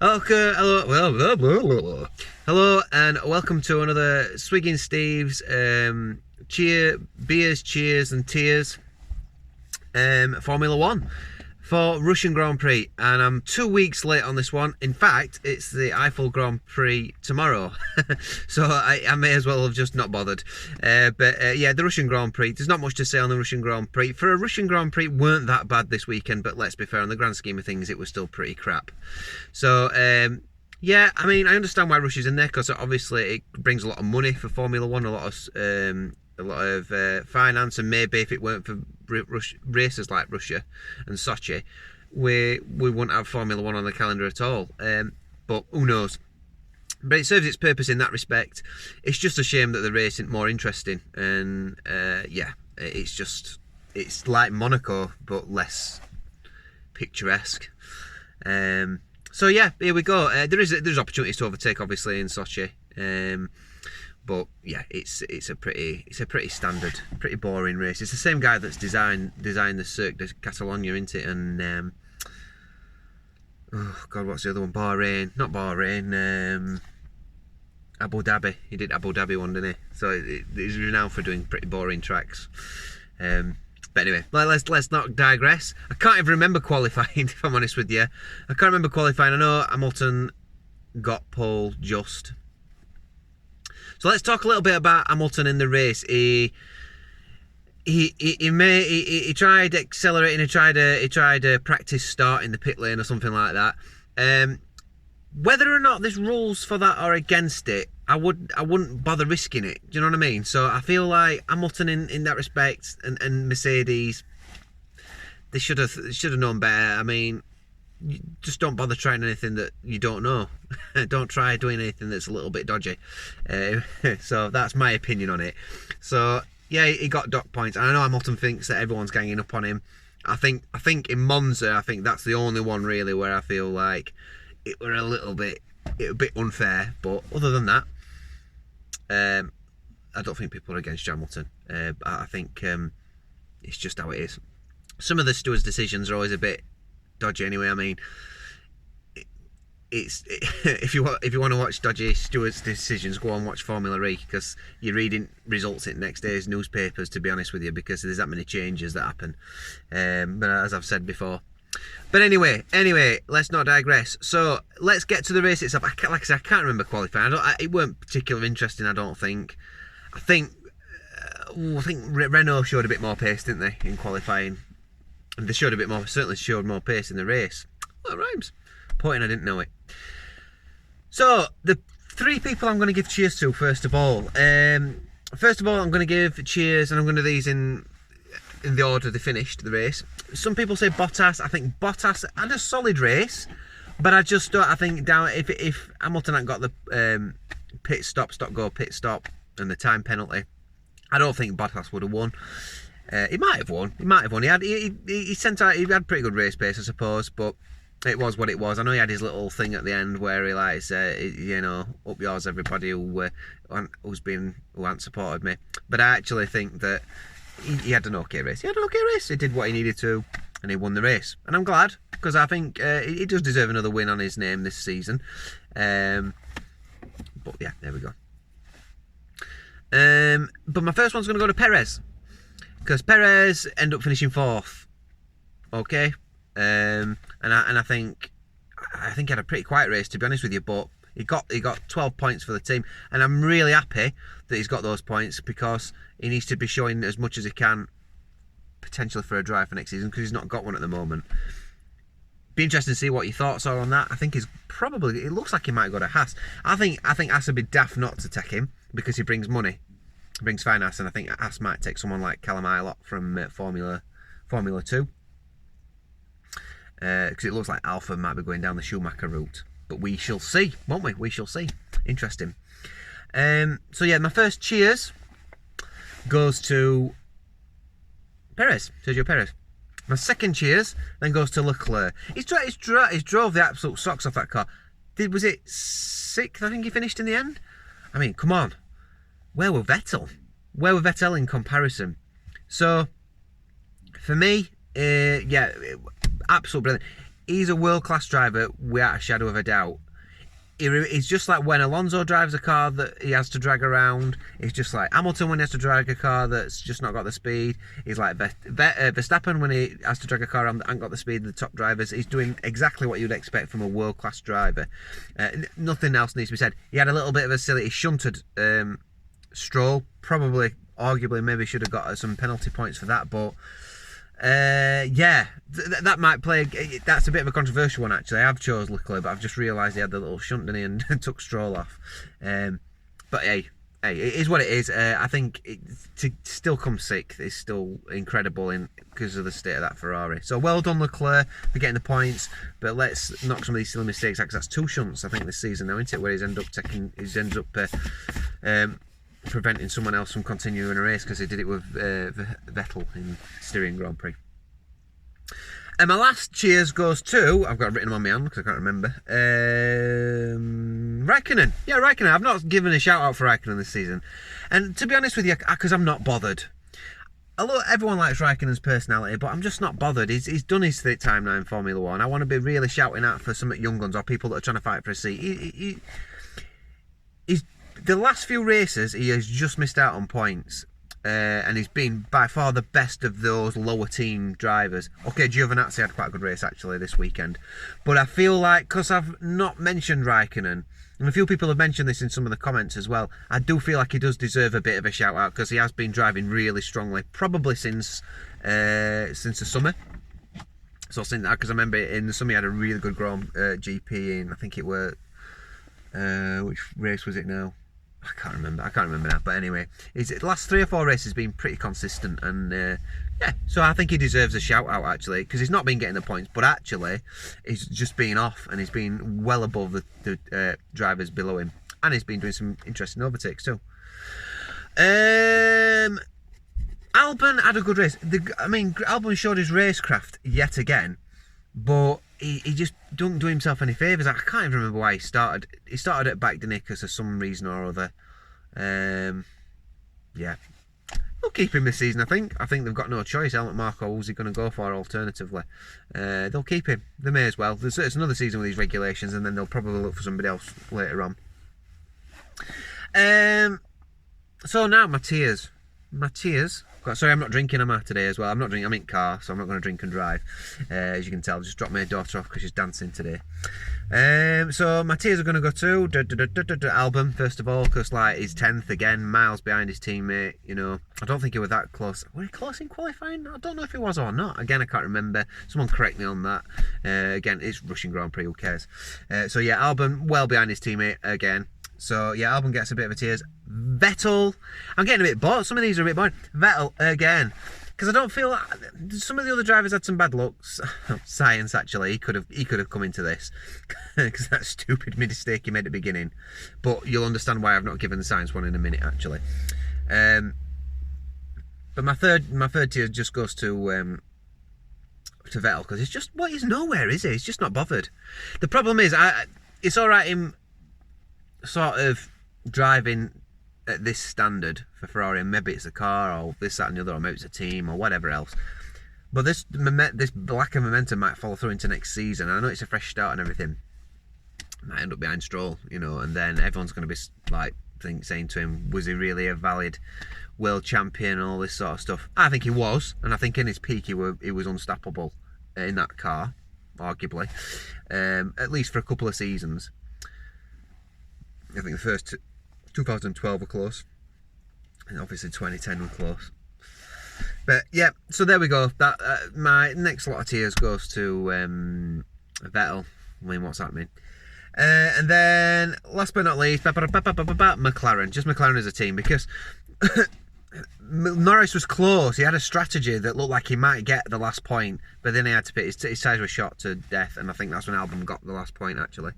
Okay, hello, well, blah, blah, blah, blah. Hello, and welcome to another Swigging Steve's beers, cheers, and tears Formula One for Russian Grand Prix, and I'm 2 weeks late on this one. In fact, it's the Eiffel Grand Prix tomorrow, so I may as well have just not bothered. But yeah, the Russian Grand Prix. There's not much to say on the Russian Grand Prix. For a Russian Grand Prix, weren't that bad this weekend, but let's be fair, on the grand scheme of things, it was still pretty crap. So. Yeah, I mean, I understand why Russia's in there because obviously it brings a lot of money for Formula One, a lot of finance, and maybe if it weren't for races like Russia and Sochi, we wouldn't have Formula One on the calendar at all. But who knows? But it serves its purpose in that respect. It's just a shame that the race isn't more interesting, and yeah, it's like Monaco but less picturesque. So yeah, here we go. There's opportunities to overtake, obviously, in Sochi, but yeah, it's a pretty standard, pretty boring race. It's the same guy that's designed the Cirque de Catalonia, isn't it? And oh god, what's the other one? Not Bahrain. Abu Dhabi. He did Abu Dhabi one, didn't he? So he's renowned for doing pretty boring tracks. But anyway, let's not digress. I can't even remember qualifying, if I'm honest with you. I can't remember qualifying. I know Hamilton got pole just. So let's talk a little bit about Hamilton in the race. He tried accelerating. He tried a practice start in the pit lane or something like that. Whether or not there's rules for that or against it, I wouldn't bother risking it. Do you know what I mean? So I feel like Hamilton in that respect and Mercedes, they should have known better. I mean, you just don't bother trying anything that you don't know. Don't try doing anything that's a little bit dodgy. So that's my opinion on it. So yeah, he got dock points, and I know Hamilton thinks that everyone's ganging up on him. I think in Monza, I think that's the only one really where I feel like it were a bit unfair, but other than that, I don't think people are against Hamilton. I think it's just how it is. Some of the stewards' decisions are always a bit dodgy. Anyway, I mean, if you want to watch dodgy stewards' decisions, go and watch Formula E because you're reading results in next day's newspapers. To be honest with you, because there's that many changes that happen. But as I've said before. But anyway, let's not digress. So let's get to the race itself. Like I said, I can't remember qualifying. It weren't particularly interesting, I don't think. I think Renault showed a bit more pace, didn't they, in qualifying? And they certainly showed more pace in the race. Well, that rhymes. Pointing, I didn't know it. So the three people I'm going to give cheers to, first of all. I'm going to give cheers, and I'm going to do these in the order they finished the race. Some people say Bottas. I think Bottas had a solid race, but I just don't. I think down if Hamilton hadn't got the pit stop, and the time penalty, I don't think Bottas would have won. He might have won. He sent out. He had pretty good race pace, I suppose, but it was what it was. I know he had his little thing at the end where he likes, up yours everybody who hadn't supported me. But I actually think that he had an okay race. He did what he needed to, and he won the race. And I'm glad, because I think he does deserve another win on his name this season. But yeah, there we go. But my first one's going to go to Perez, because Perez ended up finishing fourth. Okay, and I think he had a pretty quiet race, to be honest with you. But he got 12 points for the team, and I'm really happy that he's got those points, because he needs to be showing as much as he can potentially for a drive for next season, because he's not got one at the moment. Be interesting to see what your thoughts are on that. I think it looks like he might go to Haas. I think Haas would be daft not to take him, because he brings money, brings finance, and I think Haas might take someone like Callum Ilott from Formula 2. Because it looks like Alpha might be going down the Schumacher route. But we shall see, won't we? We shall see. Interesting. So yeah, my first cheers goes to Perez, Sergio Perez. My second cheers then goes to Leclerc. He's drove the absolute socks off that car. Was it 6th, I think he finished in the end? I mean, come on. Where were Vettel? In comparison? So, for me, yeah, absolutely brilliant. he's a world-class driver without a shadow of a doubt. It's just like when Alonso drives a car that he has to drag around. It's just like Hamilton when he has to drag a car that's just not got the speed. He's like Verstappen when he has to drag a car that hasn't got the speed of the top drivers. He's doing exactly what you'd expect from a world-class driver. Nothing else needs to be said. He had a little bit of a silly... He shunted Stroll. Probably, arguably, maybe should have got some penalty points for that, but... yeah, that might play. That's a bit of a controversial one actually. I've chose Leclerc, but I've just realised he had the little shunt, didn't he, and took Stroll off. But hey, it is what it is. I think to still come sixth is still incredible because of the state of that Ferrari. So well done Leclerc for getting the points. But let's knock some of these silly mistakes out, because that's 2 shunts I think this season now, isn't it? Where he's ended up preventing someone else from continuing a race, because he did it with Vettel in Styrian Grand Prix. And my last cheers goes to, I've got it written on my hand because I can't remember, Raikkonen. Yeah, Raikkonen. I've not given a shout out for Raikkonen this season. And to be honest with you, because I'm not bothered. Although everyone likes Raikkonen's personality, but I'm just not bothered. He's done his time now in Formula 1. I want to be really shouting out for some young guns or people that are trying to fight for a seat. He's the last few races, he has just missed out on points. And he's been by far the best of those lower team drivers. Okay, Giovinazzi had quite a good race actually this weekend. But I feel like, because I've not mentioned Raikkonen, and a few people have mentioned this in some of the comments as well, I do feel like he does deserve a bit of a shout out, because he has been driving really strongly, probably since the summer. So since that, because I remember in the summer he had a really good GP in, I think it were, which race was it now? I can't remember now, but anyway, the last 3 or 4 races has been pretty consistent, and yeah, so I think he deserves a shout out actually, because he's not been getting the points, but actually he's just been off, and he's been well above the drivers below him, and he's been doing some interesting overtakes too. Albon had a good race. Albon showed his racecraft yet again, but he just don't do himself any favours. I can't even remember why he started. He started at back, didn't he, because of some reason or other. Yeah. They'll keep him this season, I think. I think they've got no choice. Helmut Marko, who's he going to go for alternatively? They'll keep him. They may as well. It's another season with these regulations, and then they'll probably look for somebody else later on. So now, my tears. Sorry, I'm not drinking, am I, today as well? I'm not drinking, I'm in car, so I'm not going to drink and drive. As you can tell, just dropped my daughter off because she's dancing today. So my tears are going to go to Albon, first of all, because like he's 10th again, miles behind his teammate. You know, I don't think he was that close. Were he close in qualifying? I don't know if he was or not. Again, I can't remember. Someone correct me on that. Again, it's Russian Grand Prix, who cares? So yeah, Albon well behind his teammate again. So yeah, Albon gets a bit of a tears. Vettel, I'm getting a bit bored. Some of these are a bit boring. Vettel again, because I don't feel like some of the other drivers had some bad looks. Science actually, he could have come into this because that stupid mistake he made at the beginning. But you'll understand why I've not given the science one in a minute actually. But my third tier just goes to Vettel, because it's just he's nowhere, is he? He's just not bothered. The problem is, it's all right him sort of driving at this standard for Ferrari, and maybe it's a car or this, that and the other, or maybe it's a team or whatever else, but this lack of momentum might follow through into next season. And I know it's a fresh start and everything, might end up behind Stroll, you know, and then everyone's going to be like saying to him, was he really a valid world champion and all this sort of stuff. I think he was, and I think in his peak he was unstoppable in that car, arguably, at least for a couple of seasons. I think the first 2012 were close, and obviously 2010 were close. But yeah, so there we go. That my next lot of tears goes to Vettel. I mean, what's happening? And then, last but not least, McLaren. Just McLaren as a team, because Norris was close. He had a strategy that looked like he might get the last point, but then he had to pit. His tyres were shot to death, and I think that's when Albon got the last point actually.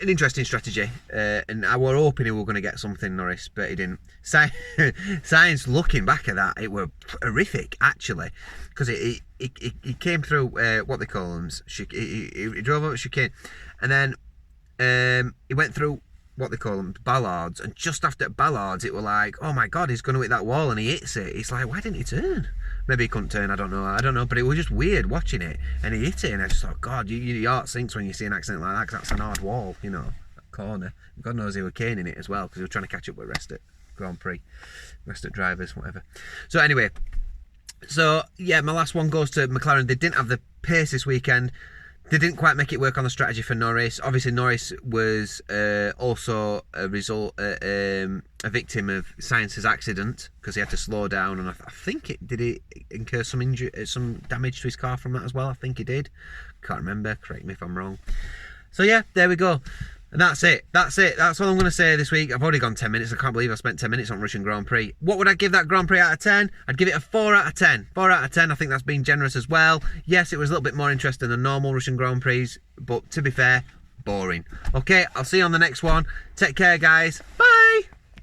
An interesting strategy, and I were hoping he were going to get something, Norris, but he didn't. Science, looking back at that, it were horrific actually, because he came through what they call them, he drove over chicane, and then he went through what they call them, ballards, and just after ballards it were like, oh my god, he's going to hit that wall, and he hits it. It's like, why didn't he turn? Maybe he couldn't turn, I don't know, but it was just weird watching it, and he hit it, and I just thought, God, your heart sinks when you see an accident like that, because that's an hard wall, you know, that corner. God knows he were caning it as well, because he was trying to catch up with rest at Grand Prix, rest at drivers, whatever. So anyway, so yeah, my last one goes to McLaren. They didn't have the pace this weekend. They didn't quite make it work on the strategy for Norris. Obviously, Norris was also a victim of Sainz's accident, because he had to slow down, and I think did he incur some injury, some damage to his car from that as well? I think he did. Can't remember. Correct me if I'm wrong. So yeah, there we go. And that's it. That's all I'm going to say this week. I've already gone 10 minutes. I can't believe I spent 10 minutes on Russian Grand Prix. What would I give that Grand Prix out of 10? I'd give it a 4 out of 10. 4 out of 10. I think that's been generous as well. Yes, it was a little bit more interesting than normal Russian Grand Prix, but to be fair, boring. Okay, I'll see you on the next one. Take care, guys. Bye.